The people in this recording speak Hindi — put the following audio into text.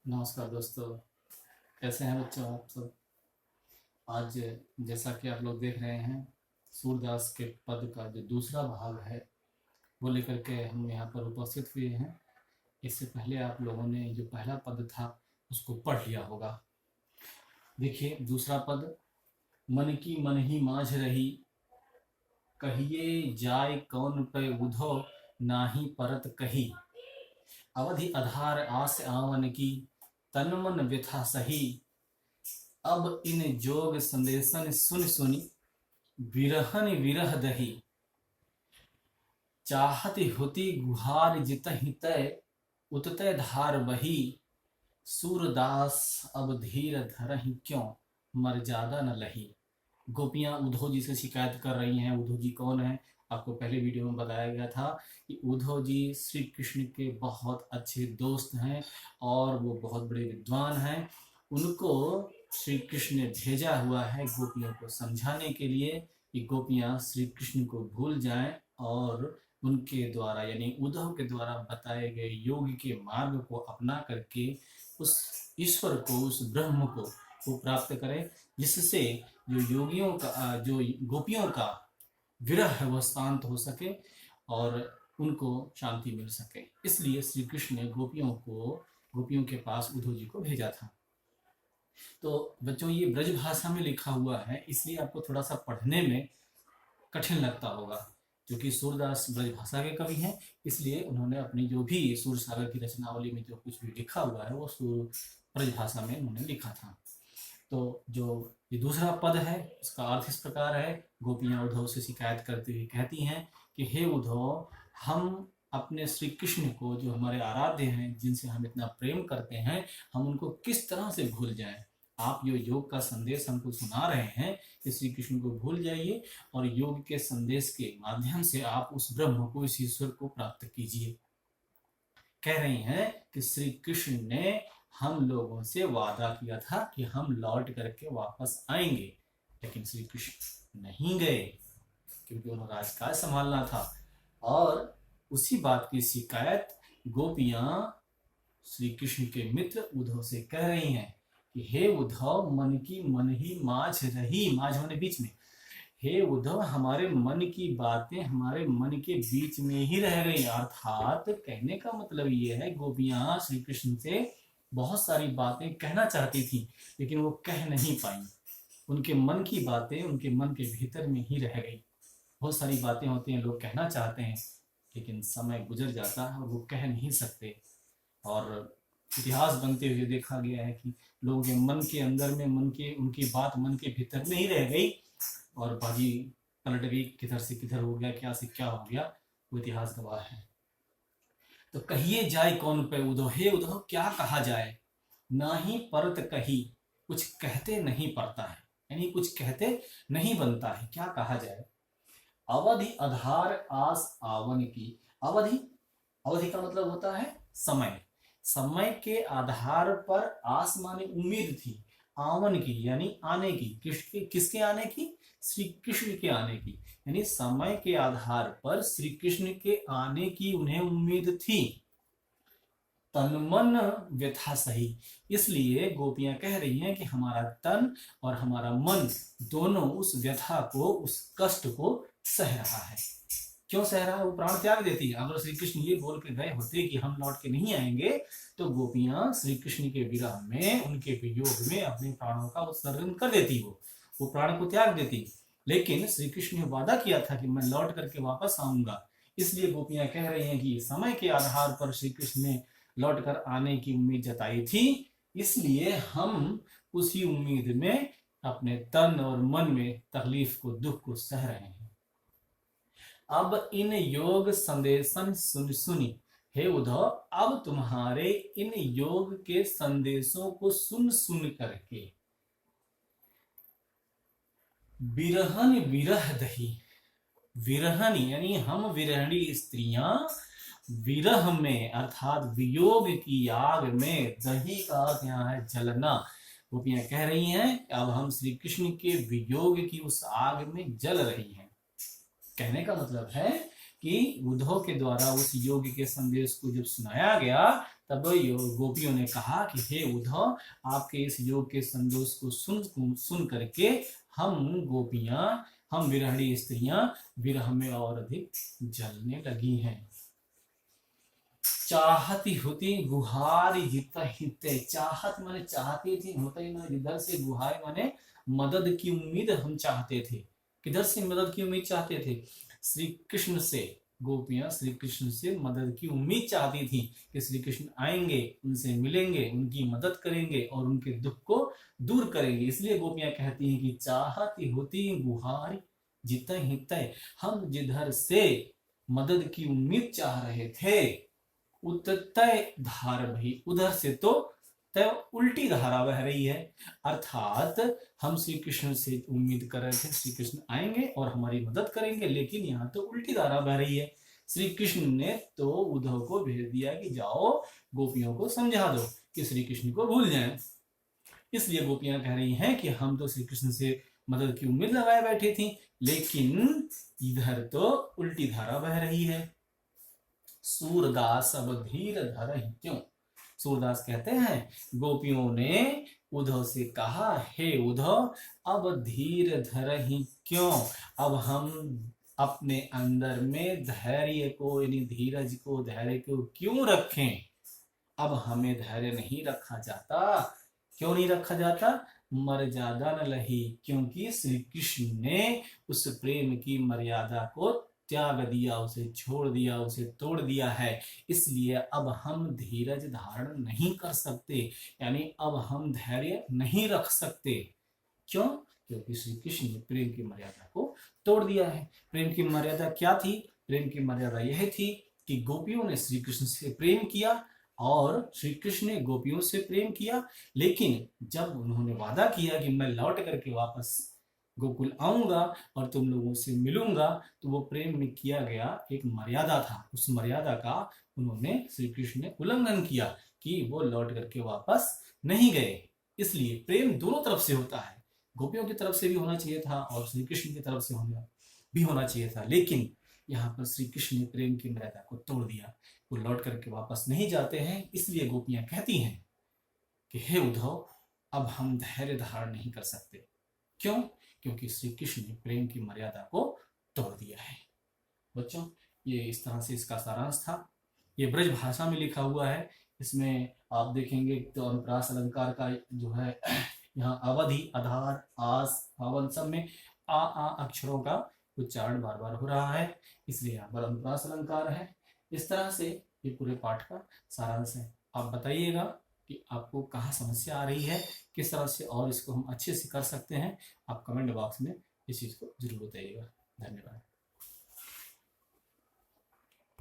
नमस्कार दोस्तों। कैसे हैं बच्चों आप सब। आज जैसा कि आप लोग देख रहे हैं, सूरदास के पद का जो दूसरा भाग है वो लेकर के हम यहाँ पर उपस्थित हुए हैं। इससे पहले आप लोगों ने जो पहला पद था उसको पढ़ लिया होगा। देखिए दूसरा पद, मन की मन ही माझ रही, कहिए जाय कौन पे उधो, नाही परत कही। अवधि आधार आस आवन की, तन मन व्यथा सही। अब इन जोग संदेशन सुन सुनी, विरहन विरह दही। चाहती होती गुहार जितहि तय, उततय धार बही। सूरदास अब धीर धरहि क्यों, मर्यादा न लही। गोपियां उद्धव जी से शिकायत कर रही हैं। उद्धव जी कौन है? आपको पहले वीडियो में बताया गया था कि उद्धव जी श्री कृष्ण के बहुत अच्छे दोस्त हैं और वो बहुत बड़े विद्वान हैं। उनको श्री कृष्ण ने भेजा हुआ है गोपियों को समझाने के लिए कि गोपियां श्री कृष्ण को भूल जाएं और उनके द्वारा यानी उद्धव के द्वारा बताए गए योग के मार्ग को अपना करके उस ईश्वर को, उस ब्रह्म को वो प्राप्त करें, जिससे जो गोपियों का विरह है वह शांत हो सके और उनको शांति मिल सके। इसलिए श्री कृष्ण ने गोपियों के पास उद्धव जी को भेजा था। तो बच्चों ये ब्रज भाषा में लिखा हुआ है, इसलिए आपको थोड़ा सा पढ़ने में कठिन लगता होगा, क्योंकि सूरदास ब्रज भाषा के कवि हैं। इसलिए उन्होंने अपनी जो भी सूर सागर की रचनावली में जो कुछ भी लिखा हुआ है वो ब्रज भाषा में उन्होंने लिखा था। तो जो ये दूसरा पद है इसका अर्थ इस प्रकार है। गोपियां उद्धव से शिकायत करती हुई कहती हैं कि हे उद्धव, हम अपने श्री कृष्ण को, जो हमारे आराध्य हैं, जिनसे हम इतना प्रेम करते हैं, हम उनको किस तरह से भूल जाएं। आप जो योग का संदेश हमको सुना रहे हैं कि श्री कृष्ण को भूल जाइए और योग के संदेश के माध्यम से आप उस ब्रह्म को, इस ईश्वर को प्राप्त कीजिए। कह रही हैं कि श्री कृष्ण ने हम लोगों से वादा किया था कि हम लौट करके वापस आएंगे, लेकिन श्री कृष्ण नहीं गए क्योंकि उन्हें राजकाज संभालना था। और उसी बात की शिकायत गोपियां श्री कृष्ण के मित्र उद्धव से कह रही हैं कि हे उद्धव, मन की मन ही माझ रही। माझ होने बीच में। हे उद्धव, हमारे मन की बातें हमारे मन के बीच में ही रह गई। अर्थात कहने का मतलब ये है, गोपियां श्री कृष्ण से बहुत सारी बातें कहना चाहती थी लेकिन वो कह नहीं पाई। उनके मन की बातें उनके मन के भीतर में ही रह गई। बहुत सारी बातें होती हैं, लोग कहना चाहते हैं लेकिन समय गुजर जाता है और वो कह नहीं सकते। और इतिहास बनते हुए देखा गया है कि लोगों के मन के अंदर में उनकी बात मन के भीतर में ही रह गई और बाजी पलट गई, किधर से किधर हो गया, क्या से क्या हो गया, वो इतिहास गवाह है। तो कहिए जाए कौन पे उद्धव, हे उद्धव क्या कहा जाए। ना ही परत कही, कुछ कहते नहीं पड़ता है, यानी कुछ कहते नहीं बनता है, क्या कहा जाए। अवधि आधार आस आवन की। अवधि, अवधि का मतलब होता है समय। समय के आधार पर आस माने उम्मीद थी, आवन की यानी आने की। किसके आने की? श्री कृष्ण के आने की। यानी समय के आधार पर श्री कृष्ण के आने की उन्हें उम्मीद थी। तन मन व्यथा सही, इसलिए गोपियां कह रही हैं कि हमारा तन और हमारा मन दोनों उस व्यथा को, उस कष्ट को सह रहा है। क्यों सह रहा है? वो प्राण त्याग देती है। अगर श्री कृष्ण ये बोल के गए होते कि हम लौट के नहीं आएंगे, तो गोपियां श्री कृष्ण के विरह में, उनके वियोग में अपने प्राणों का उत्सर्जन कर देती। वो प्राण को त्याग देती। लेकिन श्री कृष्ण ने वादा किया था कि मैं लौट करके वापस आऊंगा। इसलिए गोपियां कह रही हैं कि समय के आधार पर श्री कृष्ण ने लौट कर आने की उम्मीद जताई थी, इसलिए हम उसी उम्मीद में अपने तन और मन में तकलीफ को, दुख को सह रहे हैं। अब इन योग संदेशन सुन सुनी। हे उद्धव, अब तुम्हारे इन योग के संदेशों को सुन सुन करके विरहन विरह दही। विरहन यानी हम विरहणी स्त्रियां विरह में अर्थात वियोग की आग में, दही का अर्थ यहाँ है जलना। गोपियां कह रही हैं अब हम श्री कृष्ण के वियोग की उस आग में जल रही हैं। कहने का मतलब है कि उद्धव के द्वारा उस योग के संदेश को जब सुनाया गया तब गोपियों ने कहा कि हे उद्धव, आपके इस योग के संदेश को सुन करके हम गोपियां, हम विरहणी स्त्रियां विरह में और अधिक जलने लगी हैं। चाहती होती गुहारी जित हिते, चाहत माने चाहती थी, होता ही माने जिधर से गुहारी माने मदद की उम्मीद हम चाहते थे। किधर से मदद की उम्मीद चाहते थे? श्री कृष्ण से। गोपियां श्री कृष्ण से मदद की उम्मीद चाहती थी कि श्री कृष्ण आएंगे, उनसे मिलेंगे, उनकी मदद करेंगे और उनके दुख को दूर करेंगे। इसलिए गोपियां कहती हैं कि चाहती होती गुहारी जित हिते, हम जिधर से मदद की उम्मीद चाह रहे थे, उत्तय धार बही, उधर से तो तय उल्टी धारा बह रही है। अर्थात हम श्री कृष्ण से उम्मीद कर रहे थे श्री कृष्ण आएंगे और हमारी मदद करेंगे, लेकिन यहाँ तो उल्टी धारा बह रही है। श्री कृष्ण ने तो उद्धव को भेज दिया कि जाओ गोपियों को समझा दो कि श्री कृष्ण को भूल जाएं। इसलिए गोपियां कह रही हैं कि हम तो श्री कृष्ण से मदद की उम्मीद लगाए बैठी थी, लेकिन इधर तो उल्टी धारा बह रही है। सूरदास अब धीर धरहि क्यों? सूरदास कहते हैं गोपियों ने उद्धव से कहा, हे उद्धव, अब धीर धरहि क्यों? अब हम अपने अंदर में धैर्य को, यानी धीरज को, धैर्य को क्यों रखें? अब हमें धैर्य नहीं रखा जाता। क्यों नहीं रखा जाता? मर्यादा न लही, क्योंकि श्री कृष्ण ने उस प्रेम की मर्यादा को त्याग दिया, उसे छोड़ दिया, उसे तोड़ दिया है। इसलिए अब हम धीरज धारण नहीं कर सकते, यानी अब हम धैर्य नहीं रख सकते। क्यों? क्योंकि श्री कृष्ण ने प्रेम की मर्यादा को तोड़ दिया है। प्रेम की मर्यादा क्या थी? प्रेम की मर्यादा यह थी कि गोपियों ने श्री कृष्ण से प्रेम किया और श्री कृष्ण ने गोपियों से प्रेम किया, लेकिन जब उन्होंने वादा किया कि मैं लौट करके वापस गोकुल आऊंगा और तुम लोगों से मिलूंगा, तो वो प्रेम में किया गया एक मर्यादा था। उस मर्यादा का उन्होंने, श्री कृष्ण ने उल्लंघन किया कि वो लौट करके वापस नहीं गए। इसलिए प्रेम दोनों तरफ से होता है, गोपियों की तरफ से भी होना चाहिए था और श्री कृष्ण की तरफ से भी होना चाहिए था, लेकिन यहाँ पर श्री कृष्ण ने प्रेम की मर्यादा को तोड़ दिया, वो लौट करके वापस नहीं जाते हैं। इसलिए गोपियां कहती हैं कि हे उद्धव, अब हम धैर्य धारण नहीं कर सकते। क्यों? क्योंकि श्री कृष्ण ने प्रेम की मर्यादा को तोड़ दिया है। बच्चों, ये इस तरह से इसका सारांश था। ये ब्रज भाषा में लिखा हुआ है। इसमें आप देखेंगे तो अनुप्रास अलंकार का जो है, यहाँ अवधि, आधार, आस, पावन सब में आ अक्षरों का उच्चारण बार बार हो रहा है, इसलिए यहाँ पर अनुप्रास अलंकार है। इस तरह से ये पूरे पाठ का सारांश है। आप बताइएगा कि आपको कहाँ समस्या आ रही है, किस तरह से और इसको हम अच्छे से कर सकते हैं। आप कमेंट बॉक्स में इस चीज़ को जरूर बताइएगा।